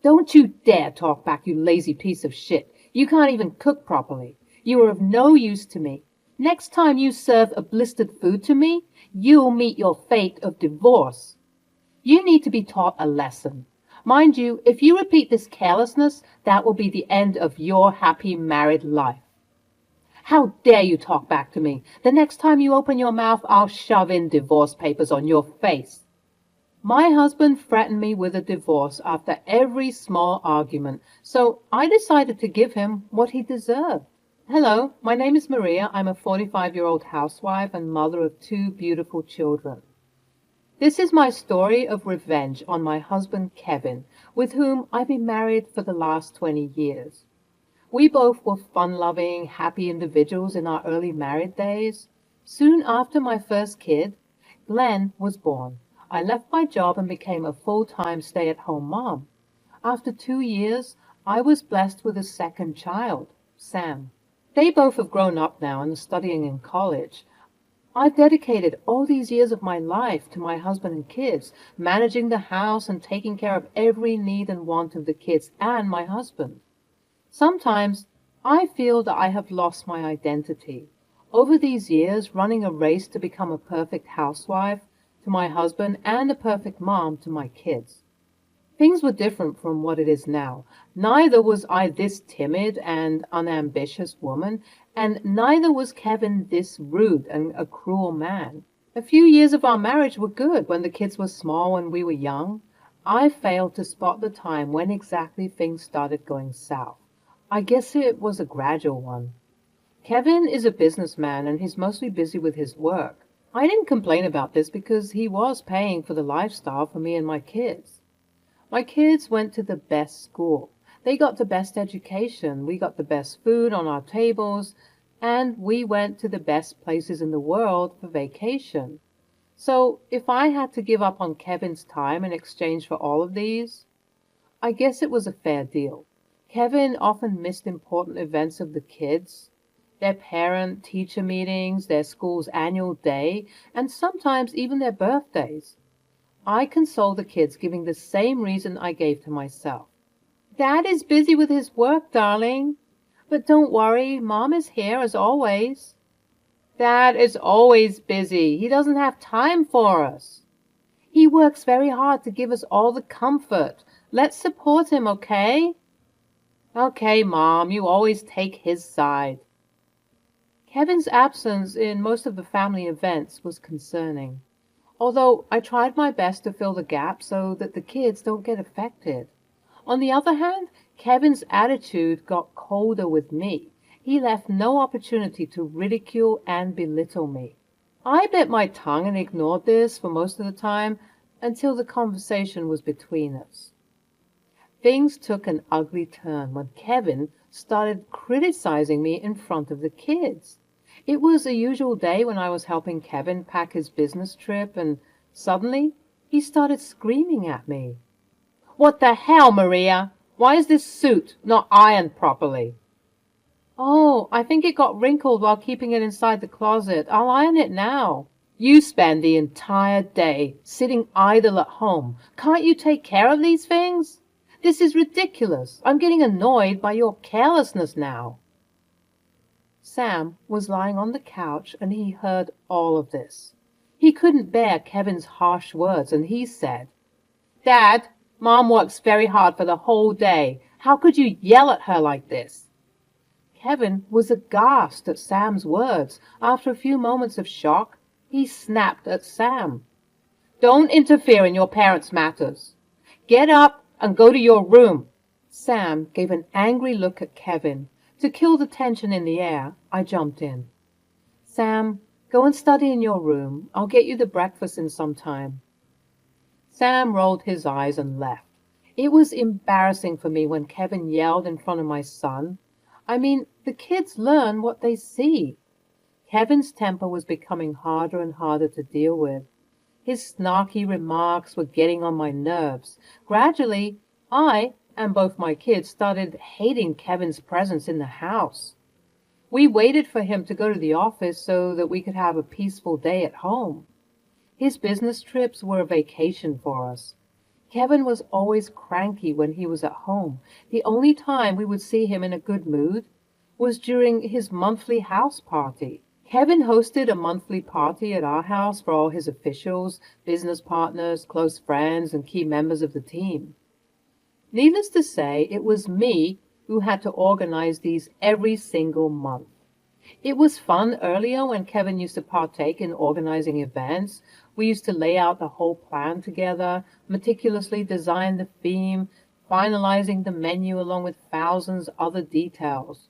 Don't you dare talk back, you lazy piece of shit. You can't even cook properly. You are of no use to me. Next time you serve a blistered food to me, you'll meet your fate of divorce. You need to be taught a lesson. Mind you, if you repeat this carelessness, that will be the end of your happy married life. How dare you talk back to me? The next time you open your mouth, I'll shove in divorce papers on your face. My husband threatened me with a divorce after every small argument, so I decided to give him what he deserved. Hello, my name is Maria. I'm a 45-year-old housewife and mother of 2 beautiful children. This is my story of revenge on my husband Kevin, with whom I've been married for the last 20 years. We both were fun-loving, happy individuals in our early married days. Soon after my first kid, Glenn, was born. I left my job and became a full-time stay-at-home mom. After 2 years, I was blessed with a second child, Sam. They both have grown up now and are studying in college. I've dedicated all these years of my life to my husband and kids, managing the house and taking care of every need and want of the kids and my husband. Sometimes I feel that I have lost my identity. Over these years, running a race to become a perfect housewife to my husband and a perfect mom to my kids. Things were different from what it is now. Neither was I this timid and unambitious woman, and neither was Kevin this rude and a cruel man. A few years of our marriage were good when the kids were small and we were young. I failed to spot the time when exactly things started going south. I guess it was a gradual one. Kevin is a businessman and he's mostly busy with his work. I didn't complain about this because he was paying for the lifestyle for me and my kids. My kids went to the best school. They got the best education. We got the best food on our tables, and we went to the best places in the world for vacation. So if I had to give up on Kevin's time in exchange for all of these, I guess it was a fair deal. Kevin often missed important events of the kids, their parent-teacher meetings, their school's annual day, and sometimes even their birthdays. I console the kids, giving the same reason I gave to myself. Dad is busy with his work, darling. But don't worry, Mom is here as always. Dad is always busy. He doesn't have time for us. He works very hard to give us all the comfort. Let's support him, okay? Okay, Mom, you always take his side. Kevin's absence in most of the family events was concerning, although I tried my best to fill the gap so that the kids don't get affected. On the other hand, Kevin's attitude got colder with me. He left no opportunity to ridicule and belittle me. I bit my tongue and ignored this for most of the time until the conversation was between us. Things took an ugly turn when Kevin started criticizing me in front of the kids. It was a usual day when I was helping Kevin pack his business trip, and suddenly he started screaming at me. What the hell, Maria? Why is this suit not ironed properly? Oh, I think it got wrinkled while keeping it inside the closet. I'll iron it now. You spend the entire day sitting idle at home. Can't you take care of these things? This is ridiculous. I'm getting annoyed by your carelessness now. Sam was lying on the couch and he heard all of this. He couldn't bear Kevin's harsh words and he said, Dad, Mom works very hard for the whole day. How could you yell at her like this? Kevin was aghast at Sam's words. After a few moments of shock, he snapped at Sam. Don't interfere in your parents' matters. Get up and go to your room. Sam gave an angry look at Kevin. To kill the tension in the air, I jumped in. Sam, go and study in your room. I'll get you the breakfast in some time. Sam rolled his eyes and left. It was embarrassing for me when Kevin yelled in front of my son. I mean, the kids learn what they see. Kevin's temper was becoming harder and harder to deal with. His snarky remarks were getting on my nerves. Gradually, I and both my kids started hating Kevin's presence in the house. We waited for him to go to the office so that we could have a peaceful day at home. His business trips were a vacation for us. Kevin was always cranky when he was at home. The only time we would see him in a good mood was during his monthly house party. Kevin hosted a monthly party at our house for all his officials, business partners, close friends, and key members of the team. Needless to say, it was me who had to organize these every single month. It was fun earlier when Kevin used to partake in organizing events. We used to lay out the whole plan together, meticulously design the theme, finalizing the menu along with thousands of other details.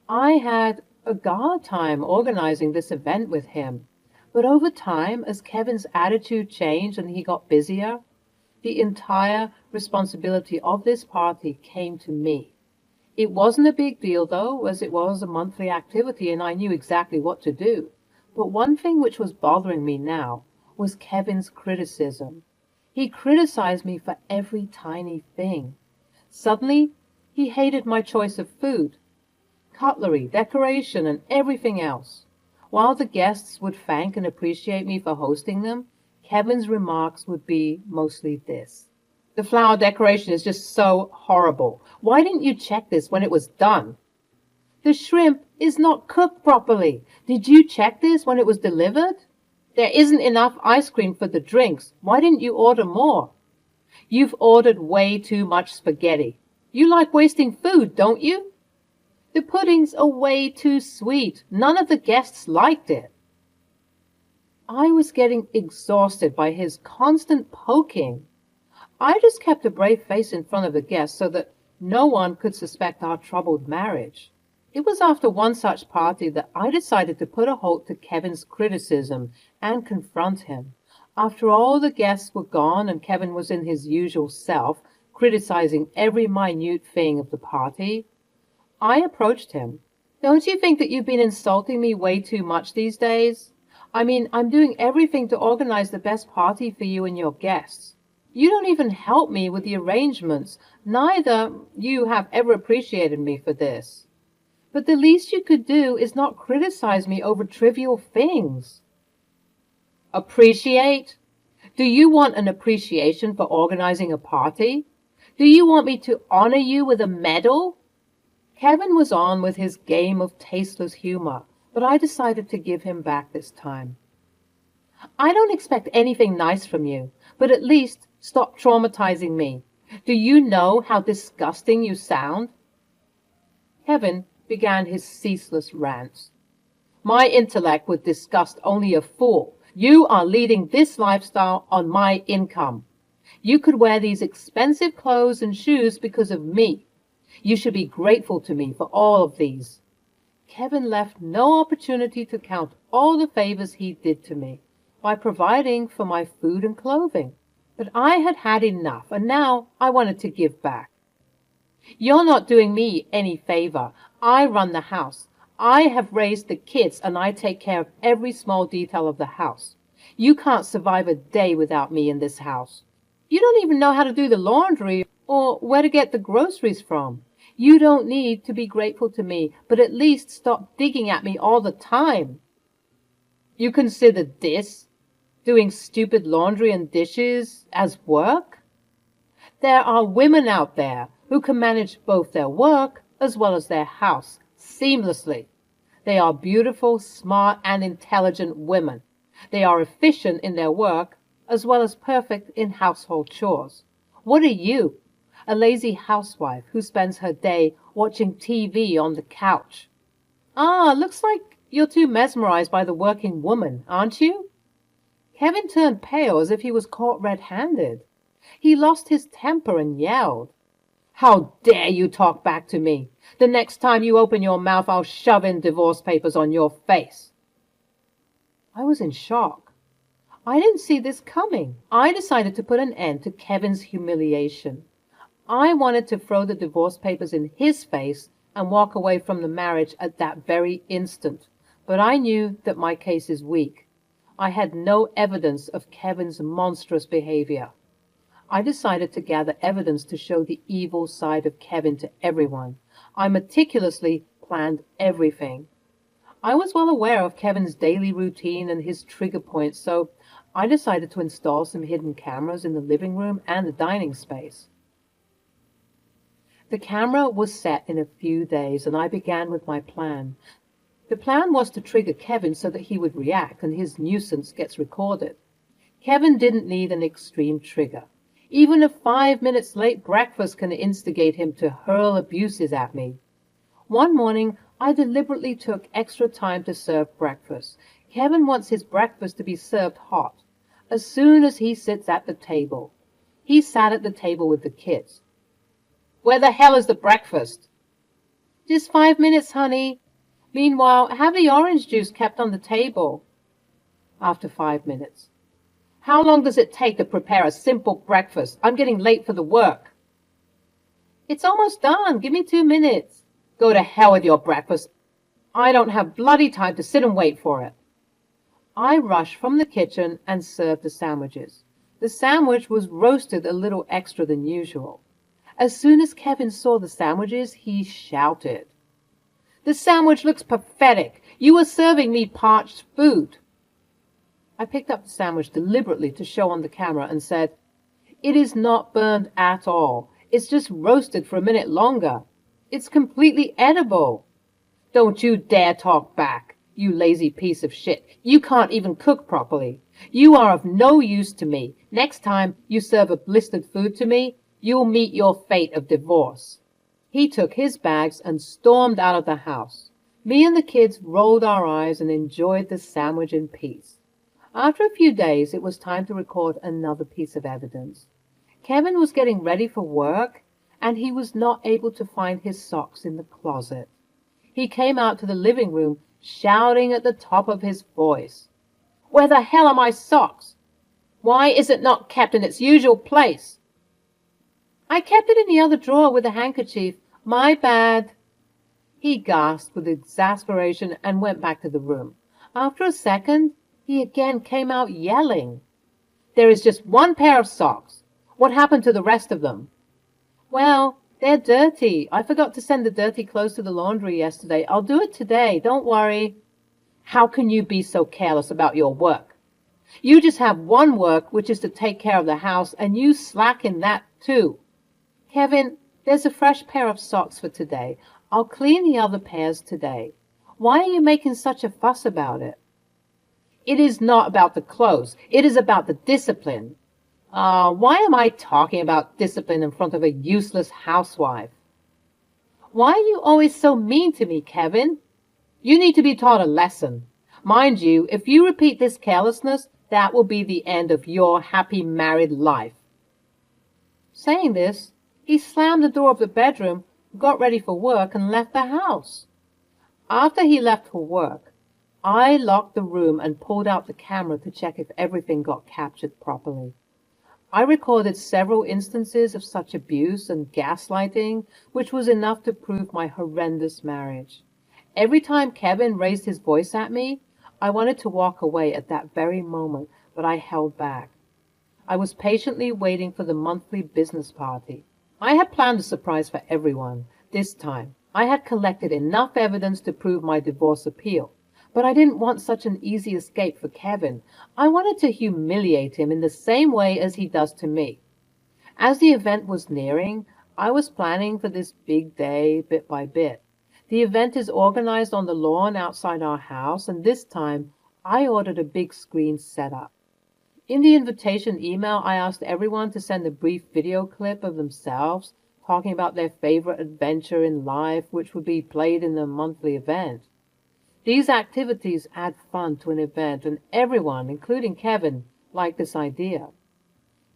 I had a gala time organizing this event with him, but over time, as Kevin's attitude changed and he got busier, the entire responsibility of this party came to me. It wasn't a big deal, though, as it was a monthly activity and I knew exactly what to do. But one thing which was bothering me now was Kevin's criticism. He criticized me for every tiny thing. Suddenly, he hated my choice of food, cutlery, decoration, and everything else. While the guests would thank and appreciate me for hosting them, Kevin's remarks would be mostly this: "The flower decoration is just so horrible. Why didn't you check this when it was done? The shrimp is not cooked properly. Did you check this when it was delivered? There isn't enough ice cream for the drinks. Why didn't you order more? You've ordered way too much spaghetti. You like wasting food, don't you? The puddings are way too sweet. None of the guests liked it." I was getting exhausted by his constant poking. I just kept a brave face in front of the guests so that no one could suspect our troubled marriage. It was after one such party that I decided to put a halt to Kevin's criticism and confront him. After all the guests were gone and Kevin was in his usual self, criticizing every minute thing of the party, I approached him. "Don't you think that you've been insulting me way too much these days? I mean, I'm doing everything to organize the best party for you and your guests. You don't even help me with the arrangements. Neither you have ever appreciated me for this. But the least you could do is not criticize me over trivial things." Appreciate? Do you want an appreciation for organizing a party? Do you want me to honor you with a medal? Kevin was on with his game of tasteless humor, but I decided to give him back this time. "I don't expect anything nice from you, but at least stop traumatizing me. Do you know how disgusting you sound?" Kevin began his ceaseless rants. "My intellect would disgust only a fool. You are leading this lifestyle on my income. You could wear these expensive clothes and shoes because of me. You should be grateful to me for all of these." Kevin left no opportunity to count all the favors he did to me by providing for my food and clothing. But I had had enough, and now I wanted to give back. "You're not doing me any favor. I run the house. I have raised the kids, and I take care of every small detail of the house. You can't survive a day without me in this house. You don't even know how to do the laundry or where to get the groceries from. You don't need to be grateful to me, but at least stop digging at me all the time. You consider this, doing stupid laundry and dishes, as work? There are women out there who can manage both their work as well as their house seamlessly. They are beautiful, smart, and intelligent women. They are efficient in their work as well as perfect in household chores. What are you? A lazy housewife who spends her day watching TV on the couch. Looks like you're too mesmerized by the working woman, aren't you?" Kevin turned pale as if he was caught red-handed. He lost his temper and yelled, "How dare you talk back to me? The next time you open your mouth, I'll shove in divorce papers on your face." I was in shock. I didn't see this coming. I decided to put an end to Kevin's humiliation. I wanted to throw the divorce papers in his face and walk away from the marriage at that very instant, but I knew that my case is weak. I had no evidence of Kevin's monstrous behavior. I decided to gather evidence to show the evil side of Kevin to everyone. I meticulously planned everything. I was well aware of Kevin's daily routine and his trigger points, so I decided to install some hidden cameras in the living room and the dining space. The camera was set in a few days, and I began with my plan. The plan was to trigger Kevin so that he would react and his nuisance gets recorded. Kevin didn't need an extreme trigger. Even a 5 minutes late breakfast can instigate him to hurl abuses at me. One morning, I deliberately took extra time to serve breakfast. Kevin wants his breakfast to be served hot, as soon as he sits at the table. He sat at the table with the kids. "Where the hell is the breakfast?" "Just 5 minutes, honey. Meanwhile, have the orange juice kept on the table." After 5 minutes. "How long does it take to prepare a simple breakfast? I'm getting late for the work." "It's almost done. Give me 2 minutes." "Go to hell with your breakfast. I don't have bloody time to sit and wait for it." I rushed from the kitchen and served the sandwiches. The sandwich was roasted a little extra than usual. As soon as Kevin saw the sandwiches, he shouted, "The sandwich looks pathetic. You are serving me parched food." I picked up the sandwich deliberately to show on the camera and said, "It is not burned at all. It's just roasted for a minute longer. It's completely edible." "Don't you dare talk back, you lazy piece of shit. You can't even cook properly. You are of no use to me. Next time you serve a blistered food to me, you'll meet your fate of divorce." He took his bags and stormed out of the house. Me and the kids rolled our eyes and enjoyed the sandwich in peace. After a few days, it was time to record another piece of evidence. Kevin was getting ready for work, and he was not able to find his socks in the closet. He came out to the living room, shouting at the top of his voice, "Where the hell are my socks? Why is it not kept in its usual place?" "I kept it in the other drawer with a handkerchief. My bad." He gasped with exasperation and went back to the room. After a second, he again came out yelling, "There is just one pair of socks. What happened to the rest of them?" "Well, they're dirty. I forgot to send the dirty clothes to the laundry yesterday. I'll do it today. Don't worry." "How can you be so careless about your work? You just have one work, which is to take care of the house, and you slack in that too." "Kevin, there's a fresh pair of socks for today. I'll clean the other pairs today. Why are you making such a fuss about it?" "It is not about the clothes. It is about the discipline." Why am I talking about discipline in front of a useless housewife?" "Why are you always so mean to me, Kevin?" "You need to be taught a lesson. Mind you, if you repeat this carelessness, that will be the end of your happy married life." Saying this, he slammed the door of the bedroom, got ready for work, and left the house. After he left for work, I locked the room and pulled out the camera to check if everything got captured properly. I recorded several instances of such abuse and gaslighting, which was enough to prove my horrendous marriage. Every time Kevin raised his voice at me, I wanted to walk away at that very moment, but I held back. I was patiently waiting for the monthly business party. I had planned a surprise for everyone. This time, I had collected enough evidence to prove my divorce appeal. But I didn't want such an easy escape for Kevin. I wanted to humiliate him in the same way as he does to me. As the event was nearing, I was planning for this big day bit by bit. The event is organized on the lawn outside our house, and this time I ordered a big screen set up. In the invitation email, I asked everyone to send a brief video clip of themselves talking about their favorite adventure in life, which would be played in the monthly event. These activities add fun to an event, and everyone, including Kevin, liked this idea.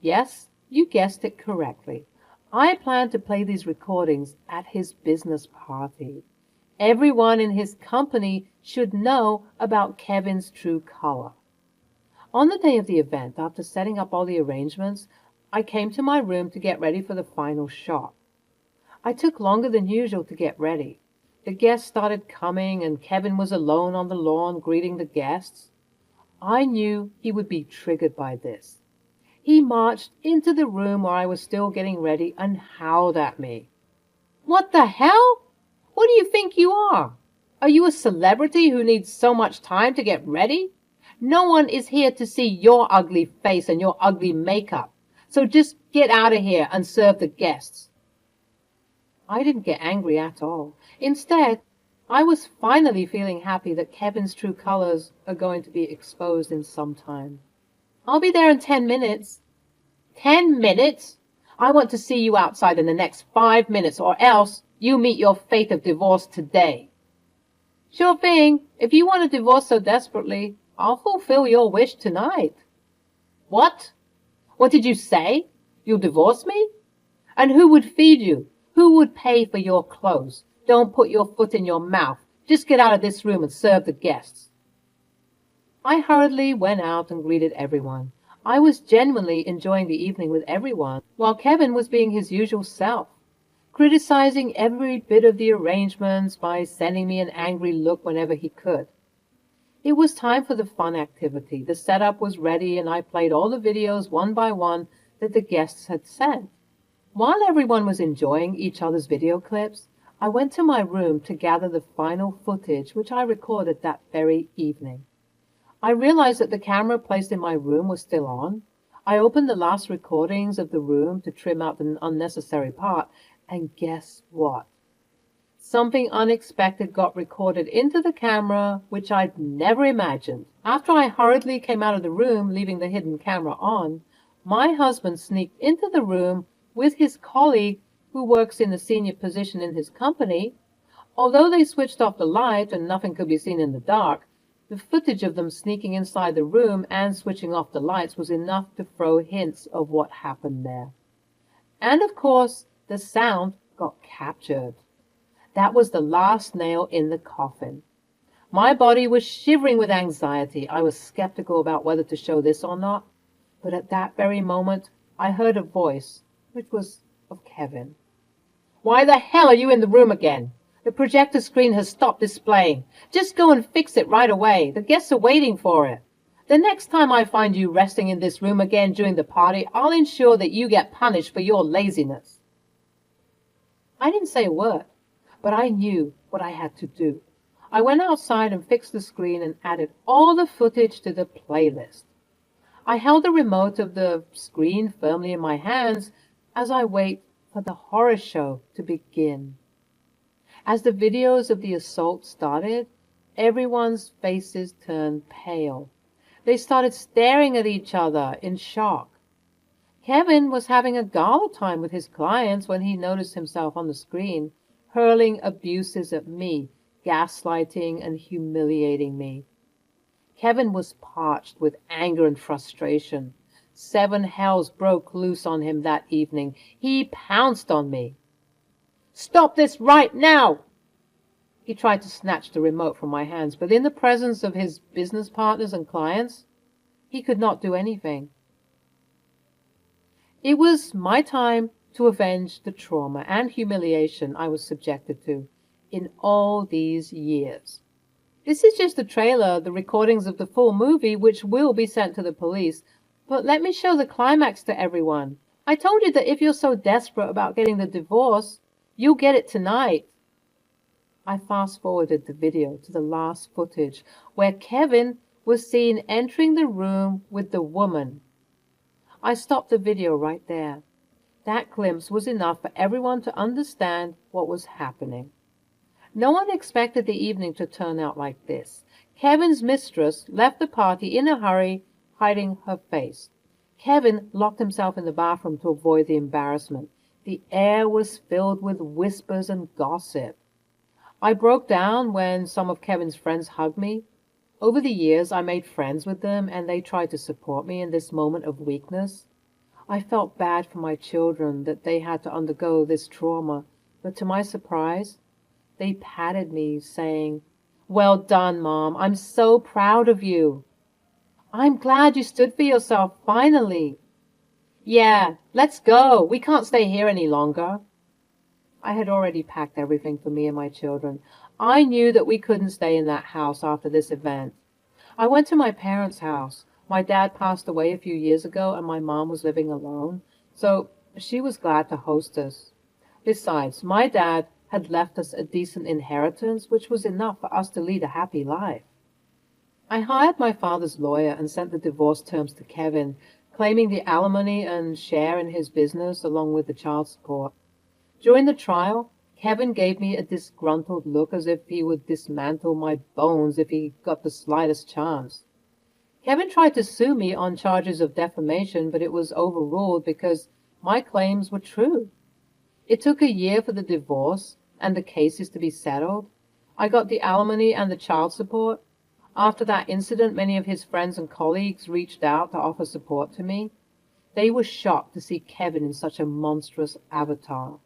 Yes, you guessed it correctly. I plan to play these recordings at his business party. Everyone in his company should know about Kevin's true color. On the day of the event, after setting up all the arrangements, I came to my room to get ready for the final shot. I took longer than usual to get ready. The guests started coming, and Kevin was alone on the lawn greeting the guests. I knew he would be triggered by this. He marched into the room where I was still getting ready and howled at me. "What the hell? What do you think you are? Are you a celebrity who needs so much time to get ready? No one is here to see your ugly face and your ugly makeup. So just get out of here and serve the guests. I didn't get angry at all. Instead, I was finally feeling happy that Kevin's true colors are going to be exposed in some time. I'll be there in 10 minutes. 10 minutes? I want to see you outside in the next 5 minutes, or else you meet your fate of divorce today. Sure thing. If you want a divorce so desperately, I'll fulfill your wish tonight. What? What did you say? You'll divorce me? And who would feed you? Who would pay for your clothes? Don't put your foot in your mouth. Just get out of this room and serve the guests. I hurriedly went out and greeted everyone. I was genuinely enjoying the evening with everyone, while Kevin was being his usual self, criticizing every bit of the arrangements by sending me an angry look whenever he could. It was time for the fun activity. The setup was ready, and I played all the videos one by one that the guests had sent. While everyone was enjoying each other's video clips, I went to my room to gather the final footage which I recorded that very evening. I realized that the camera placed in my room was still on. I opened the last recordings of the room to trim out the unnecessary part, and guess what? Something unexpected got recorded into the camera, which I'd never imagined. After I hurriedly came out of the room, leaving the hidden camera on, my husband sneaked into the room with his colleague who works in a senior position in his company. Although they switched off the light and nothing could be seen in the dark, the footage of them sneaking inside the room and switching off the lights was enough to throw hints of what happened there. And of course, the sound got captured. That was the last nail in the coffin. My body was shivering with anxiety. I was skeptical about whether to show this or not, but at that very moment, I heard a voice, which was of Kevin. Why the hell are you in the room again? The projector screen has stopped displaying. Just go and fix it right away. The guests are waiting for it. The next time I find you resting in this room again during the party, I'll ensure that you get punished for your laziness. I didn't say a word, but I knew what I had to do. I went outside and fixed the screen and added all the footage to the playlist. I held the remote of the screen firmly in my hands as I wait for the horror show to begin. As the videos of the assault started, everyone's faces turned pale. They started staring at each other in shock. Kevin was having a gala time with his clients when he noticed himself on the screen, hurling abuses at me, gaslighting and humiliating me. Kevin was parched with anger and frustration. 7 hells broke loose on him that evening. He pounced on me. Stop this right now! He tried to snatch the remote from my hands, but in the presence of his business partners and clients, he could not do anything. It was my time to avenge the trauma and humiliation I was subjected to in all these years. This is just a trailer, the recordings of the full movie, which will be sent to the police. But let me show the climax to everyone. I told you that if you're so desperate about getting the divorce, you'll get it tonight. I fast-forwarded the video to the last footage, where Kevin was seen entering the room with the woman. I stopped the video right there. That glimpse was enough for everyone to understand what was happening. No one expected the evening to turn out like this. Kevin's mistress left the party in a hurry, hiding her face. Kevin locked himself in the bathroom to avoid the embarrassment. The air was filled with whispers and gossip. I broke down when some of Kevin's friends hugged me. Over the years, I made friends with them, and they tried to support me in this moment of weakness. I felt bad for my children that they had to undergo this trauma, but to my surprise, they patted me, saying, "Well done, Mom. I'm so proud of you. I'm glad you stood for yourself, finally. Yeah, let's go. We can't stay here any longer." I had already packed everything for me and my children. I knew that we couldn't stay in that house after this event. I went to my parents' house. My dad passed away a few years ago, and my mom was living alone, so she was glad to host us. Besides, my dad had left us a decent inheritance, which was enough for us to lead a happy life. I hired my father's lawyer and sent the divorce terms to Kevin, claiming the alimony and share in his business along with the child support. During the trial, Kevin gave me a disgruntled look as if he would dismantle my bones if he got the slightest chance. Kevin tried to sue me on charges of defamation, but it was overruled because my claims were true. It took a year for the divorce and the cases to be settled. I got the alimony and the child support. After that incident, many of his friends and colleagues reached out to offer support to me. They were shocked to see Kevin in such a monstrous avatar.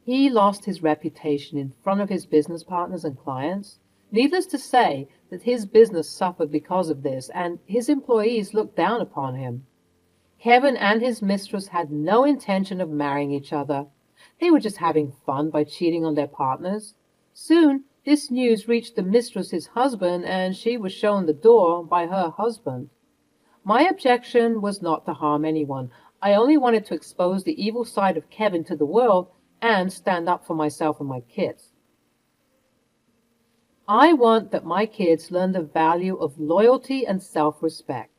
He lost his reputation in front of his business partners and clients. Needless to say that his business suffered because of this, and his employees looked down upon him. Kevin and his mistress had no intention of marrying each other. They were just having fun by cheating on their partners. Soon, this news reached the mistress's husband, and she was shown the door by her husband. My objection was not to harm anyone. I only wanted to expose the evil side of Kevin to the world and stand up for myself and my kids. I want that my kids learn the value of loyalty and self-respect.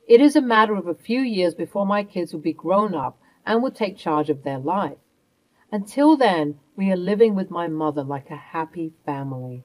It is a matter of a few years before my kids will be grown up and will take charge of their life. Until then, we are living with my mother like a happy family.